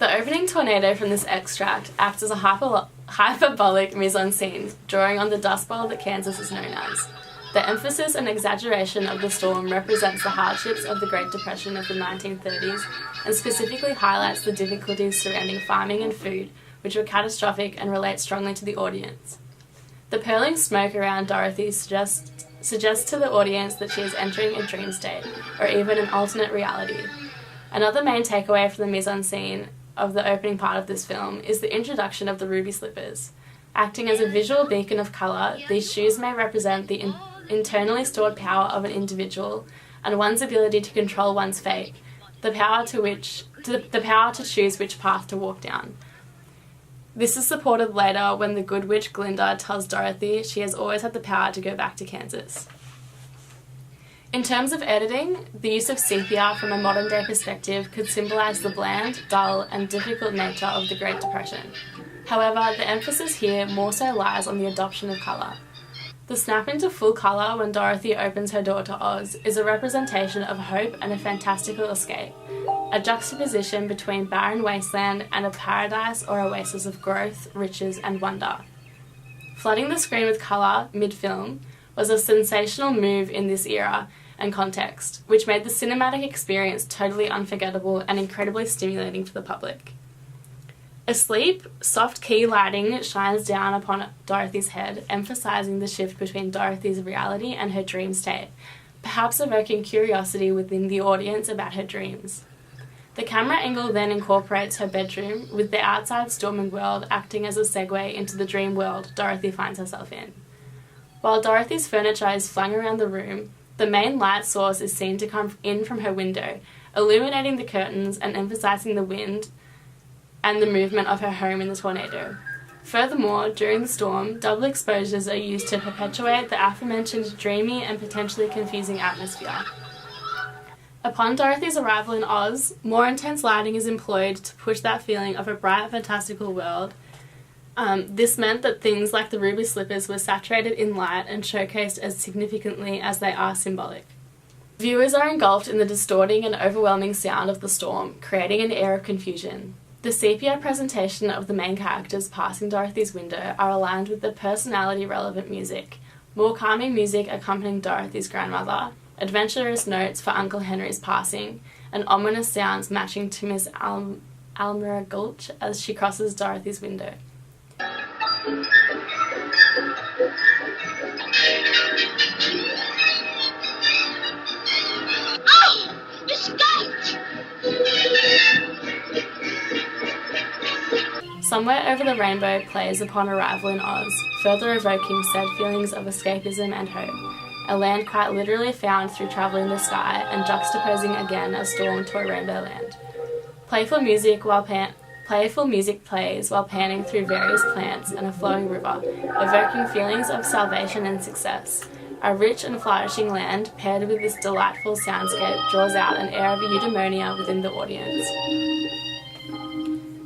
The opening tornado from this extract acts as a hyperbolic mise-en-scene, drawing on the Dust Bowl that Kansas is known as. The emphasis and exaggeration of the storm represents the hardships of the Great Depression of the 1930s and specifically highlights the difficulties surrounding farming and food, which were catastrophic and relate strongly to the audience. The purling smoke around Dorothy suggests to the audience that she is entering a dream state, or even an alternate reality. Another main takeaway from the mise-en-scene of the opening part of this film is the introduction of the ruby slippers. Acting as a visual beacon of colour, these shoes may represent the internally stored power of an individual and one's ability to control one's fate, the power to choose which path to walk down. This is supported later when the good witch Glinda tells Dorothy she has always had the power to go back to Kansas. In terms of editing, the use of sepia from a modern-day perspective could symbolise the bland, dull, and difficult nature of the Great Depression. However, the emphasis here more so lies on the adoption of colour. The snap into full colour when Dorothy opens her door to Oz is a representation of hope and a fantastical escape, a juxtaposition between barren wasteland and a paradise or oasis of growth, riches, and wonder. Flooding the screen with colour mid-film was a sensational move in this era and context, which made the cinematic experience totally unforgettable and incredibly stimulating for the public. Asleep, soft key lighting shines down upon Dorothy's head, emphasising the shift between Dorothy's reality and her dream state, perhaps evoking curiosity within the audience about her dreams. The camera angle then incorporates her bedroom, with the outside storming world acting as a segue into the dream world Dorothy finds herself in. While Dorothy's furniture is flung around the room, the main light source is seen to come in from her window, illuminating the curtains and emphasising the wind and the movement of her home in the tornado. Furthermore, during the storm, double exposures are used to perpetuate the aforementioned dreamy and potentially confusing atmosphere. Upon Dorothy's arrival in Oz, more intense lighting is employed to push that feeling of a bright, fantastical world. This meant that things like the ruby slippers were saturated in light and showcased as significantly as they are symbolic. Viewers are engulfed in the distorting and overwhelming sound of the storm, creating an air of confusion. The sepia presentation of the main characters passing Dorothy's window are aligned with the personality-relevant music, more calming music accompanying Dorothy's grandmother, adventurous notes for Uncle Henry's passing, and ominous sounds matching to Miss Almira Gulch as she crosses Dorothy's window. Oh! Escaped! Somewhere Over the Rainbow plays upon arrival in Oz, further evoking said feelings of escapism and hope, a land quite literally found through travelling the sky and juxtaposing again a storm to a rainbow land. Playful music plays while panning through various plants and a flowing river, evoking feelings of salvation and success. A rich and flourishing land, paired with this delightful soundscape, draws out an air of eudaimonia within the audience.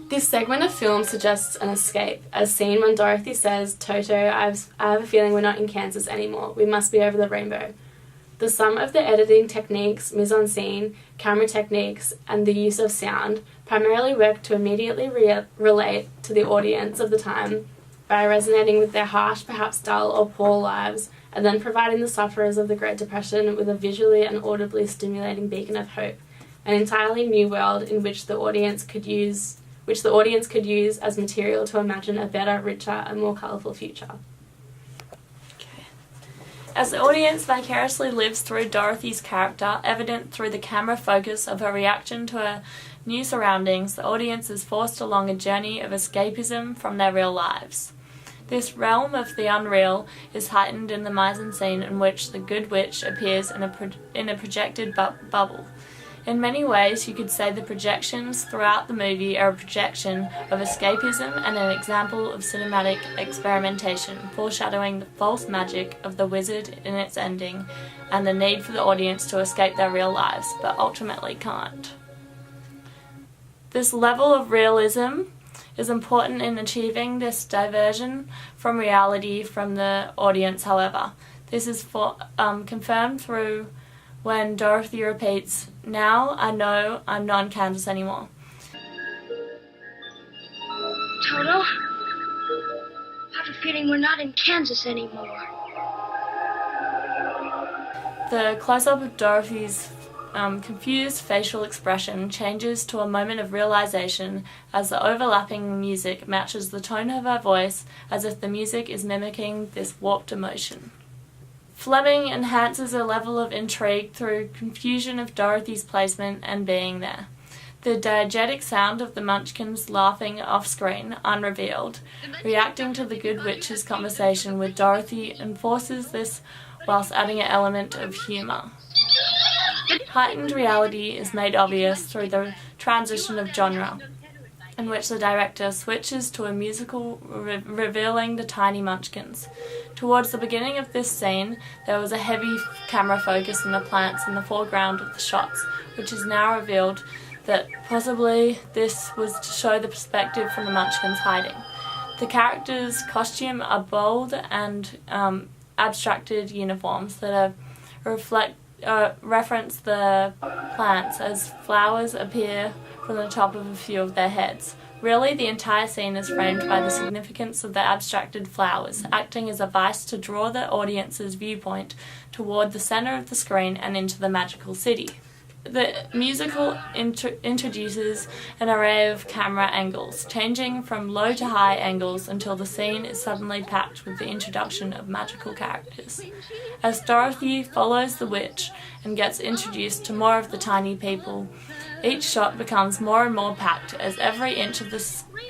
This segment of film suggests an escape, as seen when Dorothy says, "Toto, I have a feeling we're not in Kansas anymore. We must be over the rainbow." The sum of the editing techniques, mise-en-scene, camera techniques, and the use of sound primarily worked to immediately relate to the audience of the time by resonating with their harsh, perhaps dull or poor lives, and then providing the sufferers of the Great Depression with a visually and audibly stimulating beacon of hope, an entirely new world in which the audience could use as material to imagine a better, richer, and more colourful future. As the audience vicariously lives through Dorothy's character, evident through the camera focus of her reaction to her new surroundings, the audience is forced along a journey of escapism from their real lives. This realm of the unreal is heightened in the mise-en-scene in which the Good Witch appears in a projected bubble. In many ways, you could say the projections throughout the movie are a projection of escapism and an example of cinematic experimentation, foreshadowing the false magic of the wizard in its ending and the need for the audience to escape their real lives, but ultimately can't. This level of realism is important in achieving this diversion from reality from the audience, however. This is confirmed through when Dorothy repeats, "Now I know I'm not in Kansas anymore." Toto. I have a feeling we're not in Kansas anymore. The close-up of Dorothy's confused facial expression changes to a moment of realization as the overlapping music matches the tone of her voice, as if the music is mimicking this warped emotion. Fleming enhances a level of intrigue through confusion of Dorothy's placement and being there. The diegetic sound of the Munchkins laughing off-screen, unrevealed, reacting to the Good Witch's conversation with Dorothy enforces this whilst adding an element of humour. Heightened reality is made obvious through the transition of genre, in which the director switches to a musical revealing the tiny Munchkins. Towards the beginning of this scene, there was a heavy camera focus on the plants in the foreground of the shots, which is now revealed that possibly this was to show the perspective from the Munchkins hiding. The characters' costume are bold and abstracted uniforms that reference the plants as flowers appear from the top of a few of their heads. Really, the entire scene is framed by the significance of the abstracted flowers, acting as a vice to draw the audience's viewpoint toward the center of the screen and into the magical city. The musical introduces an array of camera angles, changing from low to high angles until the scene is suddenly packed with the introduction of magical characters. As Dorothy follows the witch and gets introduced to more of the tiny people, each shot becomes more and more packed as every inch of the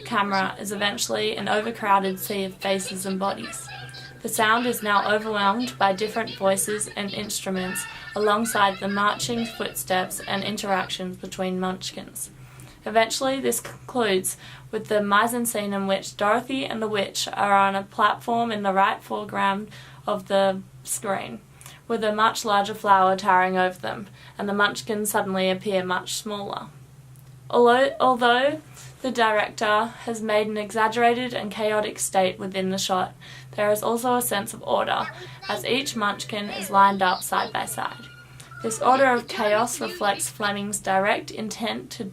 camera is eventually an overcrowded sea of faces and bodies. The sound is now overwhelmed by different voices and instruments alongside the marching footsteps and interactions between Munchkins. Eventually, this concludes with the mise-en-scene in which Dorothy and the witch are on a platform in the right foreground of the screen, with a much larger flower towering over them, and the Munchkins suddenly appear much smaller. Although the director has made an exaggerated and chaotic state within the shot, there is also a sense of order, as each Munchkin is lined up side by side. This order of chaos reflects Fleming's direct intent to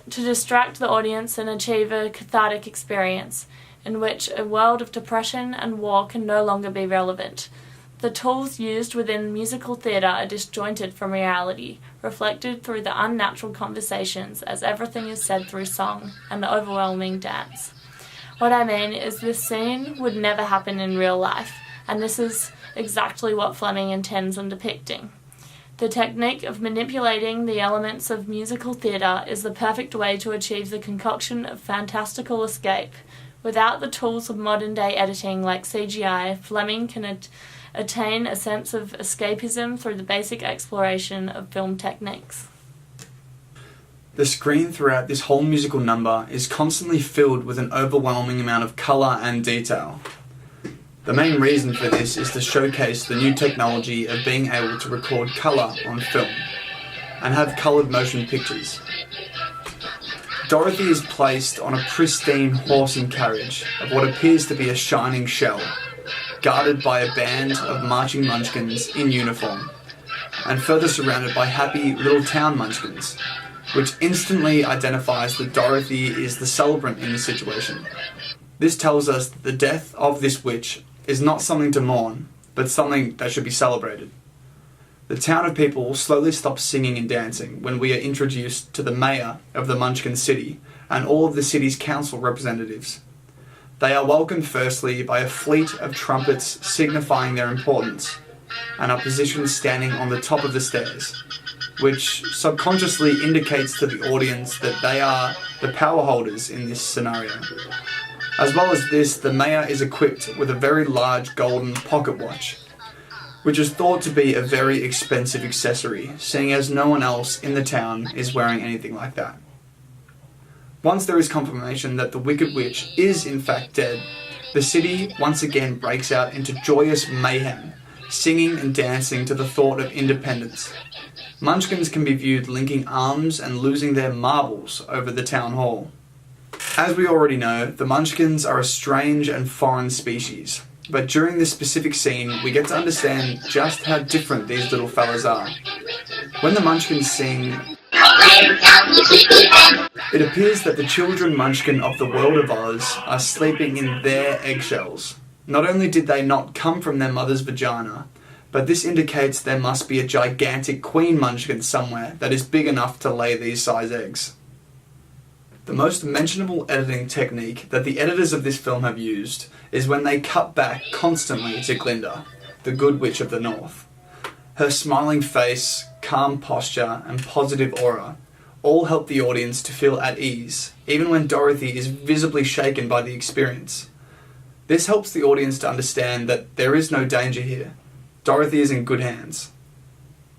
distract the audience and achieve a cathartic experience, in which a world of depression and war can no longer be relevant. The tools used within musical theatre are disjointed from reality, reflected through the unnatural conversations as everything is said through song and the overwhelming dance. What I mean is this scene would never happen in real life, and this is exactly what Fleming intends on depicting. The technique of manipulating the elements of musical theatre is the perfect way to achieve the concoction of fantastical escape. Without the tools of modern-day editing like CGI, Fleming can attain a sense of escapism through the basic exploration of film techniques. The screen throughout this whole musical number is constantly filled with an overwhelming amount of colour and detail. The main reason for this is to showcase the new technology of being able to record colour on film and have coloured motion pictures. Dorothy is placed on a pristine horse and carriage of what appears to be a shining shell, guarded by a band of marching Munchkins in uniform, and further surrounded by happy little town Munchkins, which instantly identifies that Dorothy is the celebrant in the situation. This tells us that the death of this witch is not something to mourn, but something that should be celebrated. The town of people slowly stops singing and dancing when we are introduced to the mayor of the Munchkin city and all of the city's council representatives. They are welcomed firstly by a fleet of trumpets signifying their importance, and are positioned standing on the top of the stairs, which subconsciously indicates to the audience that they are the power holders in this scenario. As well as this, the mayor is equipped with a very large golden pocket watch, which is thought to be a very expensive accessory, seeing as no one else in the town is wearing anything like that. Once there is confirmation that the Wicked Witch is in fact dead, the city once again breaks out into joyous mayhem, singing and dancing to the thought of independence. Munchkins can be viewed linking arms and losing their marbles over the town hall. As we already know, the Munchkins are a strange and foreign species, but during this specific scene we get to understand just how different these little fellas are. When the Munchkins sing, It appears that the children Munchkin of the world of Oz are sleeping in their eggshells. Not only did they not come from their mother's vagina, but this indicates there must be a gigantic queen Munchkin somewhere that is big enough to lay these size eggs. The most mentionable editing technique that the editors of this film have used is when they cut back constantly to Glinda, the Good Witch of the North. Her smiling face, calm posture, and positive aura all help the audience to feel at ease, even when Dorothy is visibly shaken by the experience. This helps the audience to understand that there is no danger here. Dorothy is in good hands.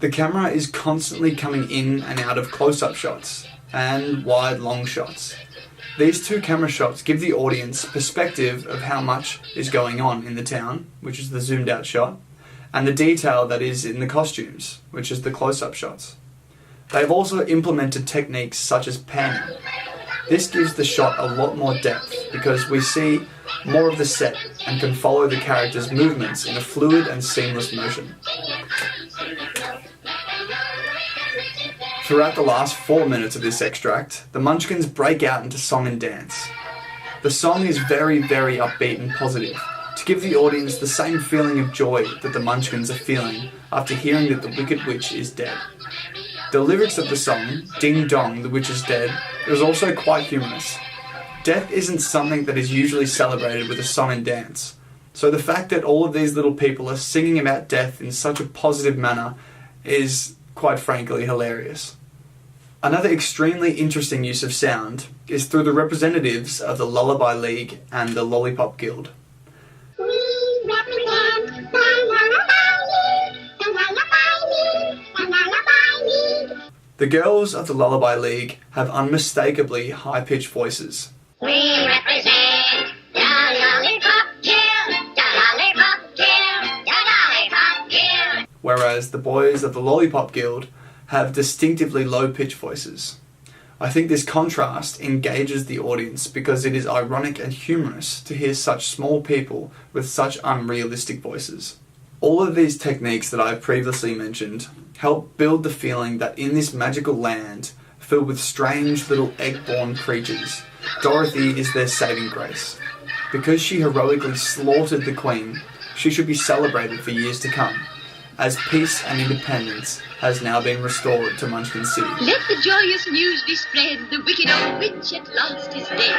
The camera is constantly coming in and out of close-up shots and wide long shots. These two camera shots give the audience perspective of how much is going on in the town, which is the zoomed out shot, and the detail that is in the costumes, which is the close-up shots. They've also implemented techniques such as panning. This gives the shot a lot more depth because we see more of the set and can follow the characters' movements in a fluid and seamless motion. Throughout the last 4 minutes of this extract, the Munchkins break out into song and dance. The song is very, very upbeat and positive, to give the audience the same feeling of joy that the Munchkins are feeling after hearing that the Wicked Witch is dead. The lyrics of the song, Ding Dong, the Witch is Dead, is also quite humorous. Death isn't something that is usually celebrated with a song and dance, so the fact that all of these little people are singing about death in such a positive manner is, quite frankly, hilarious. Another extremely interesting use of sound is through the representatives of the Lullaby League and the Lollipop Guild. The girls of the Lullaby League have unmistakably high-pitched voices. We represent the Lollipop Guild, the Lollipop Guild, the Lollipop Guild. Whereas the boys of the Lollipop Guild have distinctively low-pitched voices. I think this contrast engages the audience because it is ironic and humorous to hear such small people with such unrealistic voices. All of these techniques that I have previously mentioned help build the feeling that in this magical land, filled with strange little egg-born creatures, Dorothy is their saving grace. Because she heroically slaughtered the Queen, she should be celebrated for years to come, as peace and independence has now been restored to Munchkin City. Let the joyous news be spread, the wicked old witch at last is dead.